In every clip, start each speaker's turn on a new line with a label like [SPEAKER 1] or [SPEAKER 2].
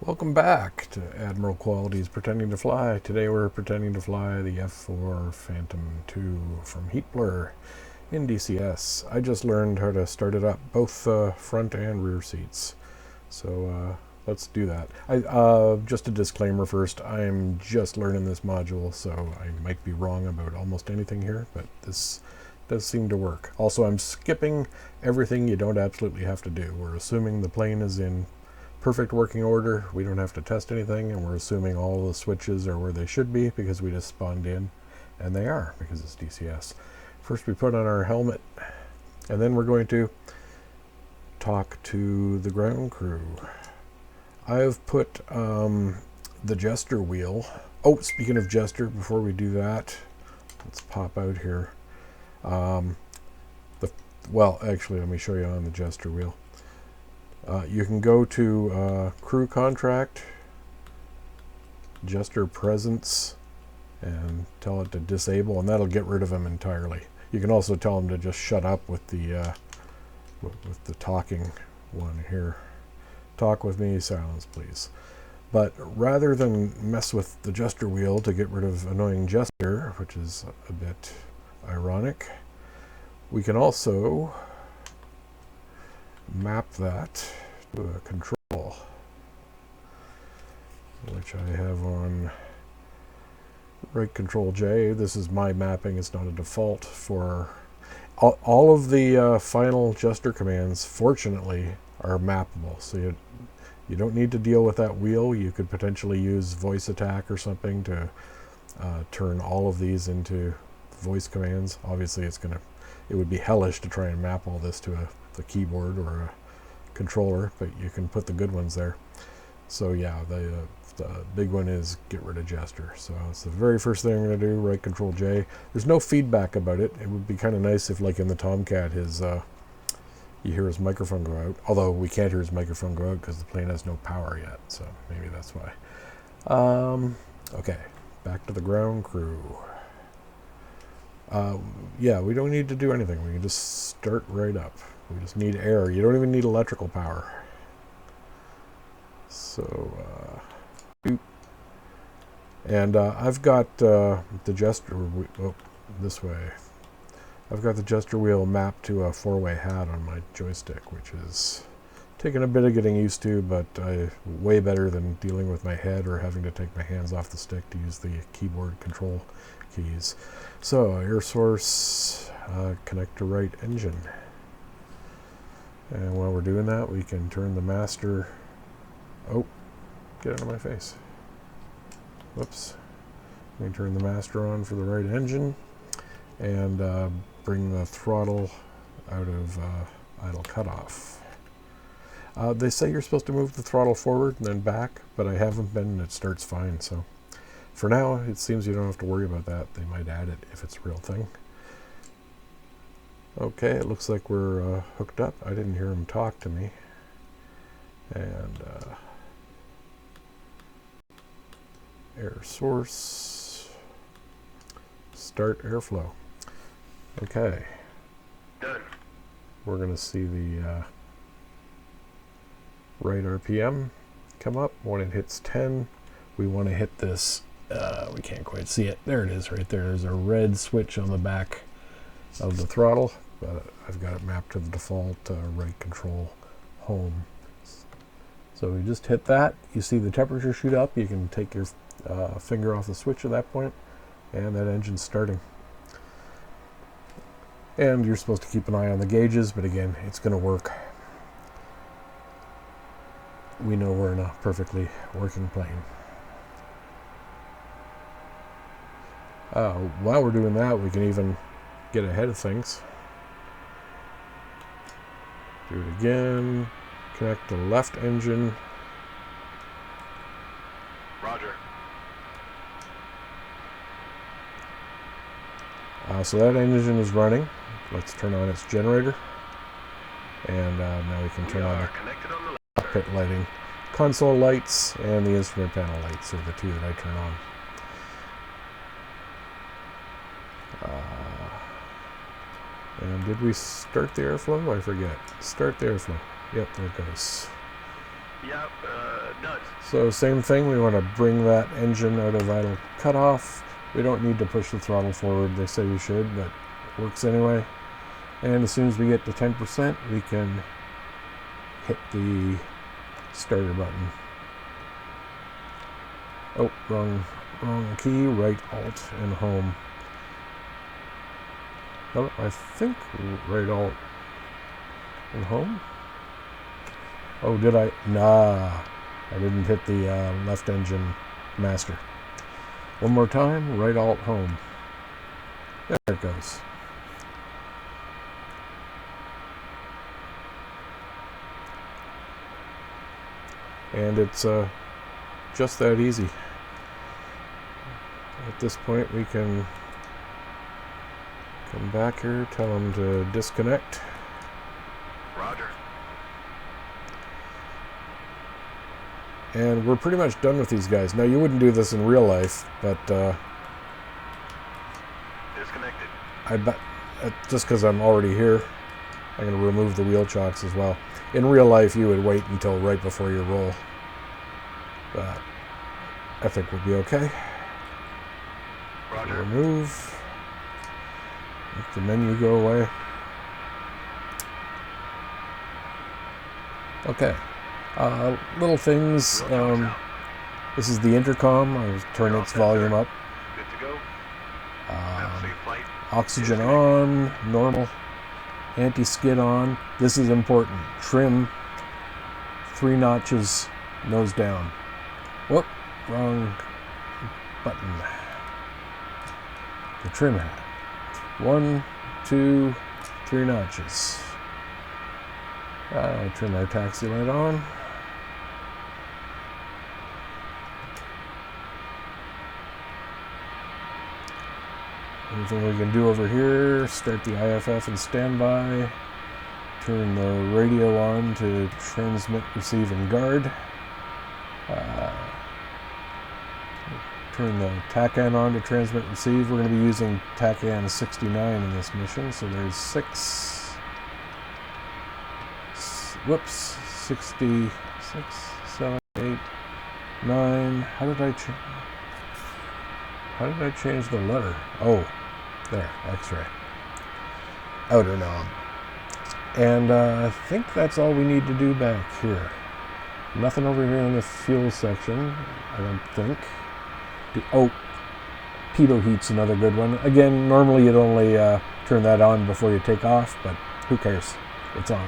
[SPEAKER 1] Welcome back to Admiral Qualities Pretending to Fly. Today we're pretending to fly the F-4 Phantom II from Heatblur in DCS. I just learned how to start it up, both front and rear seats. So let's do that. Just a disclaimer first, I'm just learning this module, so I might be wrong about almost anything here, but this does seem to work. Also, I'm skipping everything you don't absolutely have to do. We're assuming the plane is in perfect working order. We don't have to test anything, and we're assuming all the switches are where they should be because we just spawned in, and they are because it's DCS. First we put on our helmet, and then we're going to talk to the ground crew. I've put the Jester wheel. Oh, speaking of Jester, before we do that, let's pop out here. Well, actually, let me show you on the Jester wheel. You can go to crew contract, Jester presence, and tell it to disable, and that'll get rid of him entirely. You can also tell him to just shut up with the talking one here. Talk with me, silence please. But rather than mess with the Jester wheel to get rid of annoying Jester, which is a bit ironic, we can also map that to a control, which I have on right control J. This is my mapping, it's not a default for all of the final Jester commands, fortunately, are mappable, so you don't need to deal with that wheel. You could potentially use voice attack or something to turn all of these into voice commands. Obviously it would be hellish to try and map all this to the keyboard or a controller, but you can put the good ones there. So yeah, the big one is get rid of Jester. So it's the very first thing I'm going to do, right control J. There's no feedback about it. It would be kind of nice if, like in the Tomcat, you hear his microphone go out, although we can't hear his microphone go out because the plane has no power yet, so maybe that's why. Okay, back to the ground crew. Yeah, we don't need to do anything. We can just start right up. We just need air. You don't even need electrical power. So, and I've got the Jester, this way. I've got the Jester wheel mapped to a 4-way hat on my joystick, which is taking a bit of getting used to, but way better than dealing with my head or having to take my hands off the stick to use the keyboard control keys. So, air source, connect to right engine. And while we're doing that, we can turn the master... Oh, get out of my face. Whoops. We can turn the master on for the right engine and bring the throttle out of idle cutoff. They say you're supposed to move the throttle forward and then back, but I haven't been and it starts fine. So for now, it seems you don't have to worry about that. They might add it if it's a real thing. Okay, it looks like we're hooked up. I didn't hear him talk to me. And air source, start airflow. Okay.
[SPEAKER 2] Done.
[SPEAKER 1] We're going to see the right RPM come up. When it hits 10, we want to hit this, we can't quite see it. There it is right there. There's a red switch on the back of the throttle, but I've got it mapped to the default right control home. So we just hit that. You see the temperature shoot up. You can take your finger off the switch at that point, and that engine's starting. And you're supposed to keep an eye on the gauges, but again, it's going to work. We know we're in a perfectly working plane. While we're doing that, we can even get ahead of things. Do it again. Connect the left engine.
[SPEAKER 2] Roger.
[SPEAKER 1] So that engine is running. Let's turn on its generator. And now we can turn on the cockpit lighting. Console lights and the instrument panel lights are the two that I turn on. And did we start the airflow? I forget. Start the airflow. Yep, there it goes.
[SPEAKER 2] Yep, nuts.
[SPEAKER 1] So same thing, we want to bring that engine out of idle cutoff. We don't need to push the throttle forward, they say you should, but it works anyway. And as soon as we get to 10%, we can hit the starter button. Oh, wrong key, right alt and home. No, I think right alt and home. Oh, did I? Nah, I didn't hit the left engine master. One more time, right alt home. There it goes. And it's just that easy. At this point, we can come back here, tell them to disconnect.
[SPEAKER 2] Roger.
[SPEAKER 1] And we're pretty much done with these guys. Now, you wouldn't do this in real life, but
[SPEAKER 2] Disconnected.
[SPEAKER 1] I bet just because I'm already here, I'm going to remove the wheel chocks as well. In real life, you would wait until right before you roll. But I think we'll be okay.
[SPEAKER 2] Roger.
[SPEAKER 1] Remove. Make the menu go away. Okay. Little things. This is the intercom. I'll turn its volume up.
[SPEAKER 2] Good to go. Have a safe flight.
[SPEAKER 1] Oxygen on, normal. Anti-skid on. This is important. Trim 3 notches, nose down. Whoop, wrong button. The trim hat. 1, 2, 3 notches. Trim our taxi light on. Anything we can do over here, start the IFF and standby, turn the radio on to transmit, receive, and guard, turn the TACAN on to transmit, receive. We're going to be using TACAN 69 in this mission, so there's 66, 7, 8, 9, how did I change the letter? Oh, there, X-ray. Outer knob. And I think that's all we need to do back here. Nothing over here in the fuel section, I don't think. Oh, pitot heat's another good one. Again, normally you'd only turn that on before you take off, but who cares? It's on.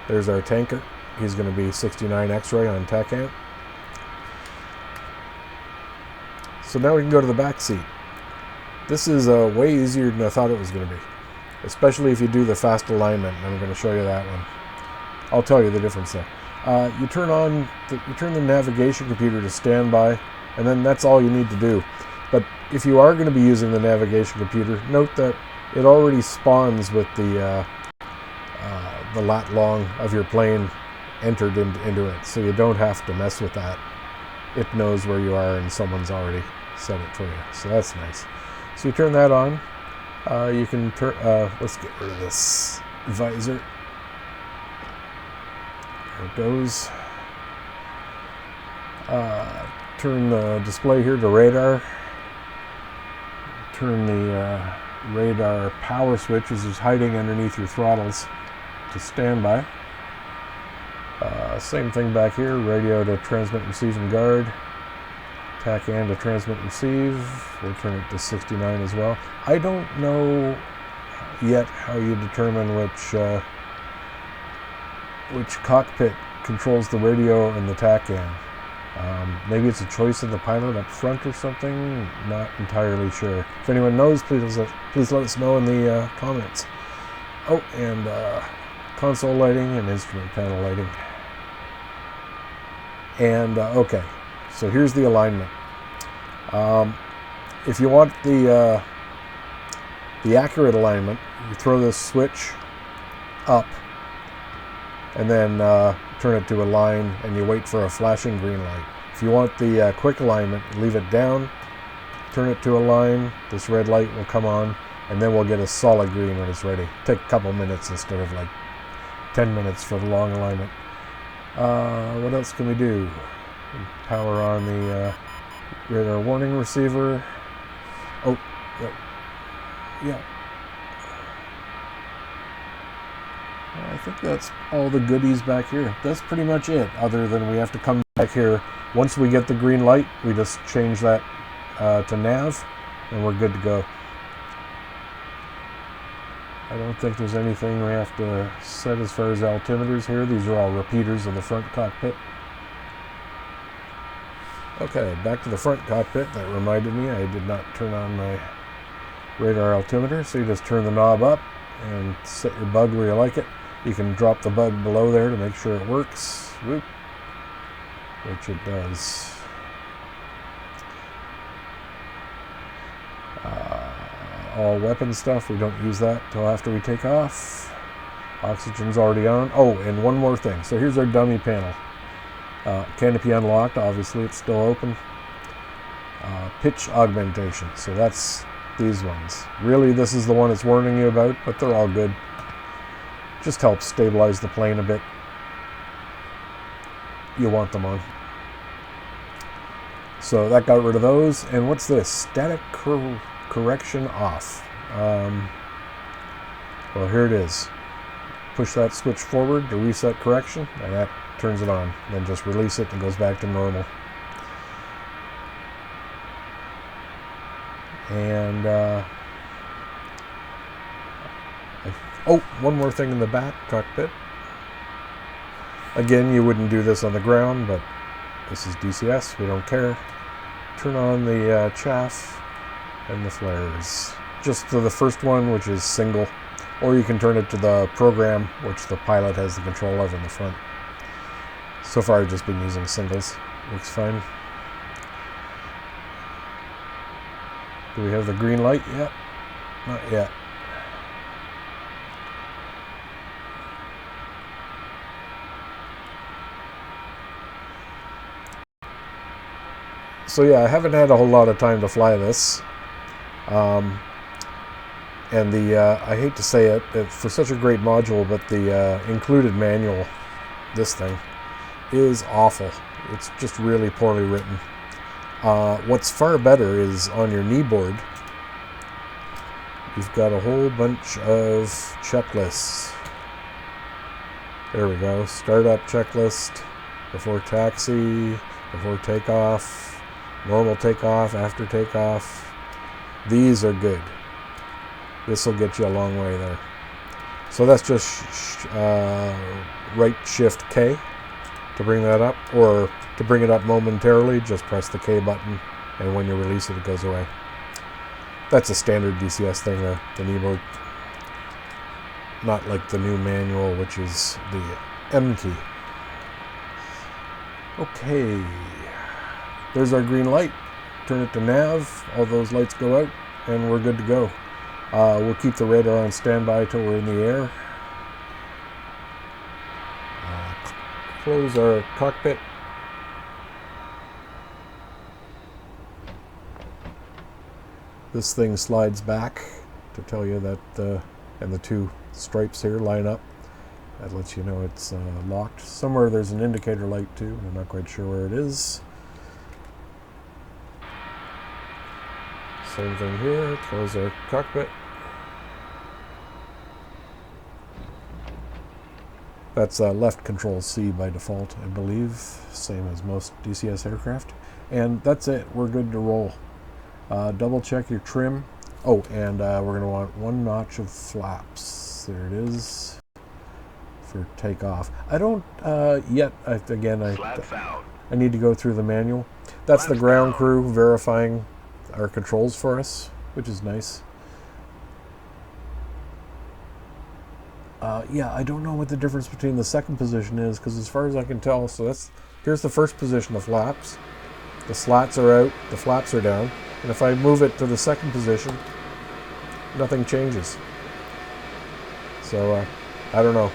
[SPEAKER 1] There's our tanker. He's going to be 69 X-ray on TACAN. So now we can go to the back seat. This is way easier than I thought it was going to be, especially if you do the fast alignment. I'm going to show you that one. I'll tell you the difference there. You turn the navigation computer to standby, and then that's all you need to do. But if you are going to be using the navigation computer, note that it already spawns with the lat long of your plane entered into it, so you don't have to mess with that. It knows where you are, and someone's already set it for you, so that's nice. So you turn that on. You can turn. Let's get rid of this visor. There it goes. Turn the display here to radar. Turn the radar power switch, which is hiding underneath your throttles, to standby. Same thing back here, radio to transmit, receive, and guard. TACAN to transmit, receive. We'll turn it to 69 as well. I don't know yet how you determine which cockpit controls the radio and the TACAN. Maybe it's a choice of the pilot up front or something. Not entirely sure. If anyone knows, please let us know in the comments. Oh, and console lighting and instrument panel lighting. And okay, so here's the alignment. If you want the accurate alignment, you throw this switch up and then turn it to a line, and you wait for a flashing green light. If you want the quick alignment, leave it down, turn it to a line, this red light will come on, and then we'll get a solid green when it's ready. Take a couple minutes instead of like 10 minutes for the long alignment. What else can we do? Power on the radar warning receiver. Oh, yeah. I think that's all the goodies back here. That's pretty much it, other than we have to come back here. Once we get the green light, we just change that to nav, and we're good to go. I don't think there's anything we have to set as far as altimeters here. These are all repeaters of the front cockpit. Okay, back to the front cockpit. That reminded me I did not turn on my radar altimeter, so you just turn the knob up and set your bug where you like it. You can drop the bug below there to make sure it works. Whoop. Which it does. All weapon stuff, we don't use that till after we take off. Oxygen's already on. Oh, and one more thing. So here's our dummy panel. Canopy unlocked, obviously it's still open. Pitch augmentation, so that's these ones. Really, this is the one it's warning you about, but they're all good. Just helps stabilize the plane a bit. You want them on. So that got rid of those. And what's this? Static correction off. Well, here it is. Push that switch forward to reset correction, and that turns it on. Then just release it and it goes back to normal. And oh, one more thing in the back cockpit. Again, you wouldn't do this on the ground, but this is DCS, we don't care. Turn on the chaff and the flares. Just to the first one, which is single, or you can turn it to the program, which the pilot has the control of in the front. So far I've just been using singles, works fine. Do we have the green light yet? Not yet. So yeah, I haven't had a whole lot of time to fly this. And I hate to say it, for such a great module, but the included manual, this thing, is awful. It's just really poorly written. What's far better is on your kneeboard, you've got a whole bunch of checklists. There we go. Startup checklist, before taxi, before takeoff, normal takeoff, after takeoff. These are good. This will get you a long way there. So that's just right shift K to bring that up, or to bring it up momentarily, just press the K button, and when you release it, it goes away. That's a standard DCS thing, the kneeboard. Not like the new manual, which is the M key. Okay, there's our green light. Turn it to nav, all those lights go out, and we're good to go. We'll keep the radar on standby till we're in the air. Close our cockpit. This thing slides back to tell you that, and the two stripes here line up. That lets you know it's locked. Somewhere there's an indicator light too. I'm not quite sure where it is. Same thing here. Close our cockpit. That's left control C by default, I believe. Same as most DCS aircraft. And that's it. We're good to roll. Double check your trim. Oh, and we're going to want one notch of flaps. There it is for takeoff. I don't yet. I need to go through the manual. That's the ground crew verifying our controls for us, which is nice. Yeah, I don't know what the difference between the second position is, because as far as I can tell, so here's the first position of flaps. The slats are out, the flaps are down, and if I move it to the second position, nothing changes. So, I don't know.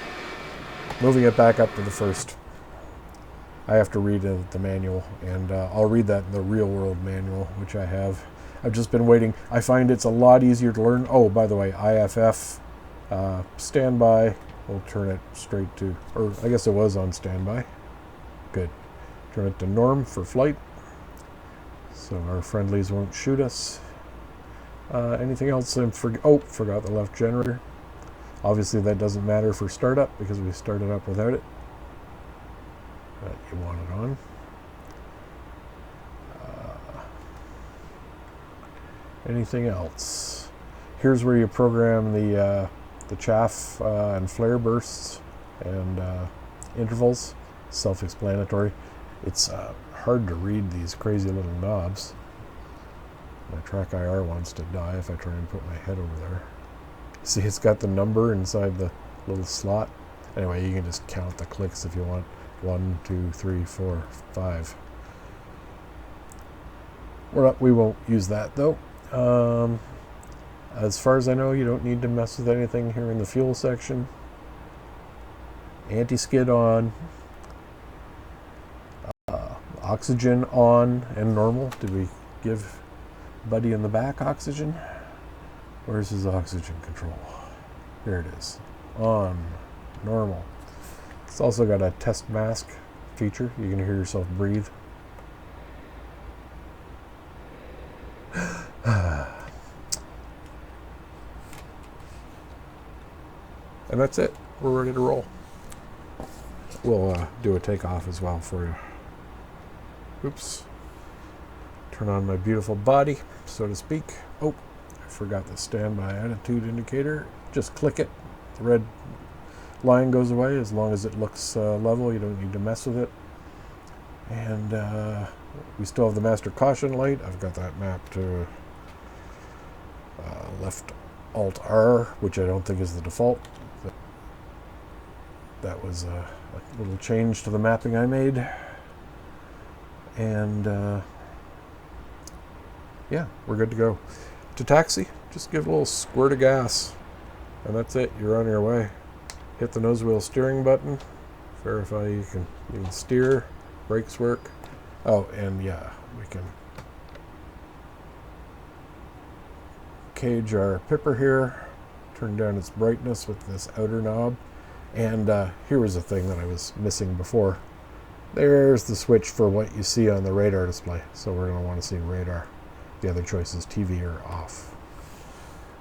[SPEAKER 1] Moving it back up to the first. I have to read the manual, and I'll read that in the real world manual, which I have. I've just been waiting. I find it's a lot easier to learn. Oh, by the way, IFF, standby, We'll turn it straight to, or I guess it was on standby. Good. Turn it to norm for flight, so our friendlies won't shoot us. Anything else? Forgot the left generator. Obviously that doesn't matter for startup because we started up without it. But you want it on. Anything else? Here's where you program the chaff and flare bursts and intervals. Self-explanatory. It's hard to read these crazy little knobs. My track IR wants to die if I try and put my head over there. See, it's got the number inside the little slot. Anyway, you can just count the clicks if you want. 1, 2, 3, 4, 5. We won't use that though. As far as I know, you don't need to mess with anything here in the fuel section. Anti-skid on. Oxygen on and normal. Did we give Buddy in the back oxygen? Where's his oxygen control? There it is. On. Normal. It's also got a test mask feature. You can hear yourself breathe. And that's it. We're ready to roll. We'll do a takeoff as well for you. Oops. Turn on my beautiful body, so to speak. Oh, I forgot the standby attitude indicator. Just click it. The red line goes away as long as it looks level. You don't need to mess with it. And we still have the master caution light. I've got that mapped to left Alt R, which I don't think is the default. That was a little change to the mapping I made. And yeah, we're good to go. To taxi, just give a little squirt of gas. And that's it, you're on your way. Hit the nose wheel steering button. Verify you can steer, brakes work. Oh, and yeah, we can cage our pipper here. Turn down its brightness with this outer knob. And here was a thing that I was missing before. There's the switch for what you see on the radar display. So we're going to want to see radar. The other choice is TV or off.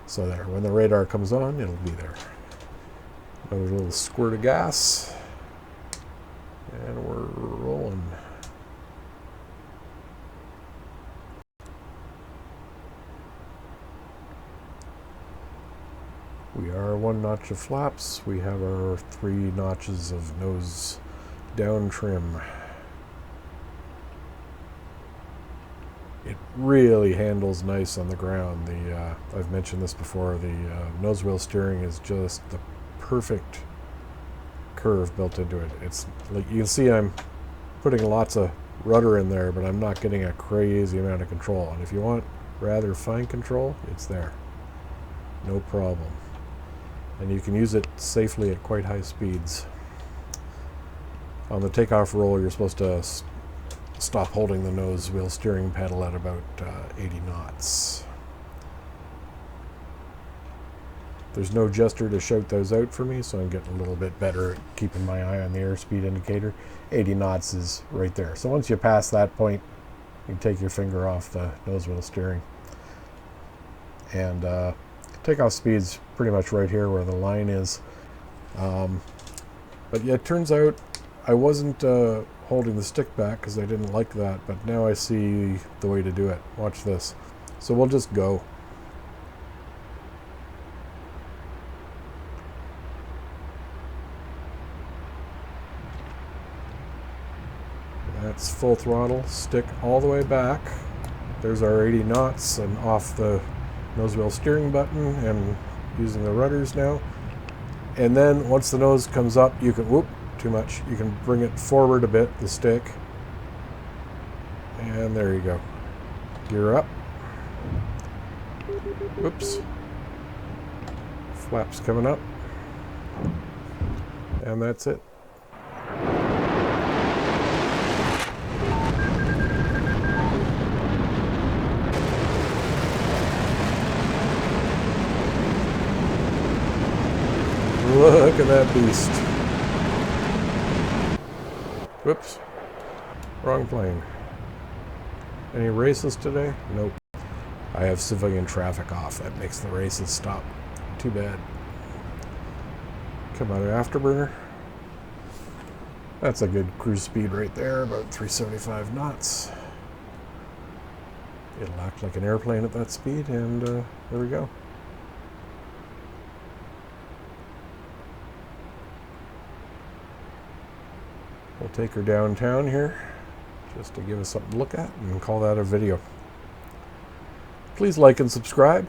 [SPEAKER 1] So there, when the radar comes on, it'll be there. Another little squirt of gas. And we're rolling. We are 1 notch of flaps. We have our 3 notches of nose down trim. It really handles nice on the ground. I've mentioned this before, the nose wheel steering is just the perfect curve built into it. It's like you can see I'm putting lots of rudder in there, but I'm not getting a crazy amount of control. And if you want rather fine control, it's there. No problem. And you can use it safely at quite high speeds. On the takeoff roll, you're supposed to stop holding the nose wheel steering pedal at about 80 knots. There's no Jester to shout those out for me, so I'm getting a little bit better at keeping my eye on the airspeed indicator. 80 knots is right there. So once you pass that point, you can take your finger off the nose wheel steering. And takeoff speed's pretty much right here where the line is. But yeah, it turns out I wasn't holding the stick back because I didn't like that, but now I see the way to do it. Watch this. So we'll just go. That's full throttle, stick all the way back. There's our 80 knots and off the nose wheel steering button and using the rudders now. And then once the nose comes up, you can, whoop, too much. You can bring it forward a bit, the stick. And there you go. Gear up. Whoops. Flaps coming up. And that's it. Look at at that beast. Whoops. Wrong plane. Any races today? Nope. I have civilian traffic off. That makes the races stop. Too bad. Come out of afterburner. That's a good cruise speed right there, about 375 knots. It'll act like an airplane at that speed, and there we go. We'll take her downtown here, just to give us something to look at, and call that a video. Please like and subscribe.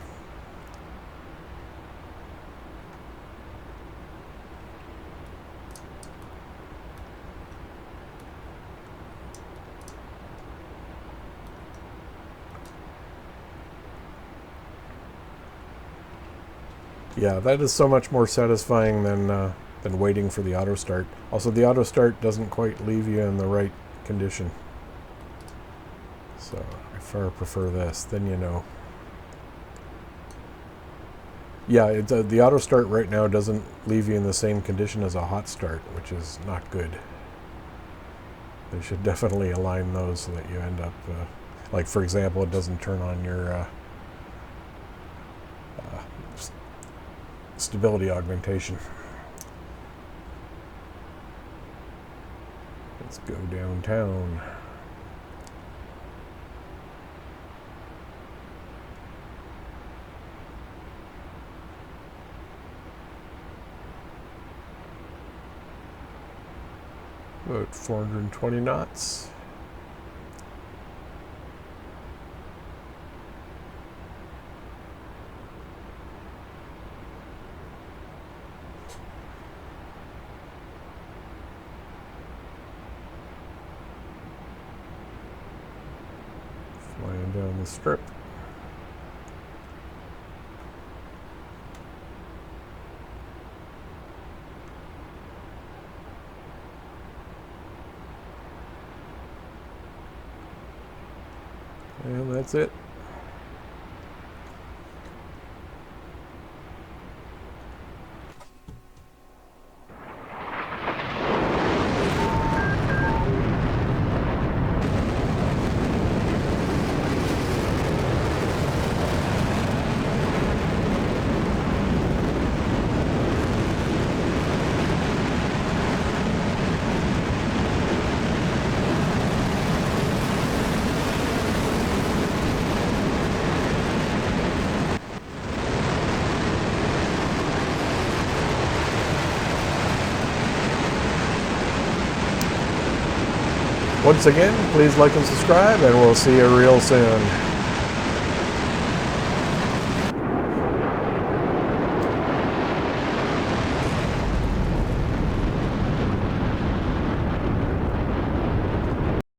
[SPEAKER 1] Yeah, that is so much more satisfying than waiting for the auto start. Also, the auto start doesn't quite leave you in the right condition. So I far prefer this, then you know. Yeah, the auto start right now doesn't leave you in the same condition as a hot start, which is not good. They should definitely align those so that you end up, like for example, it doesn't turn on your stability augmentation. Let's go downtown. About 420 knots. Flying down the strip. And that's it. Once again, please like and subscribe, and we'll see you real soon.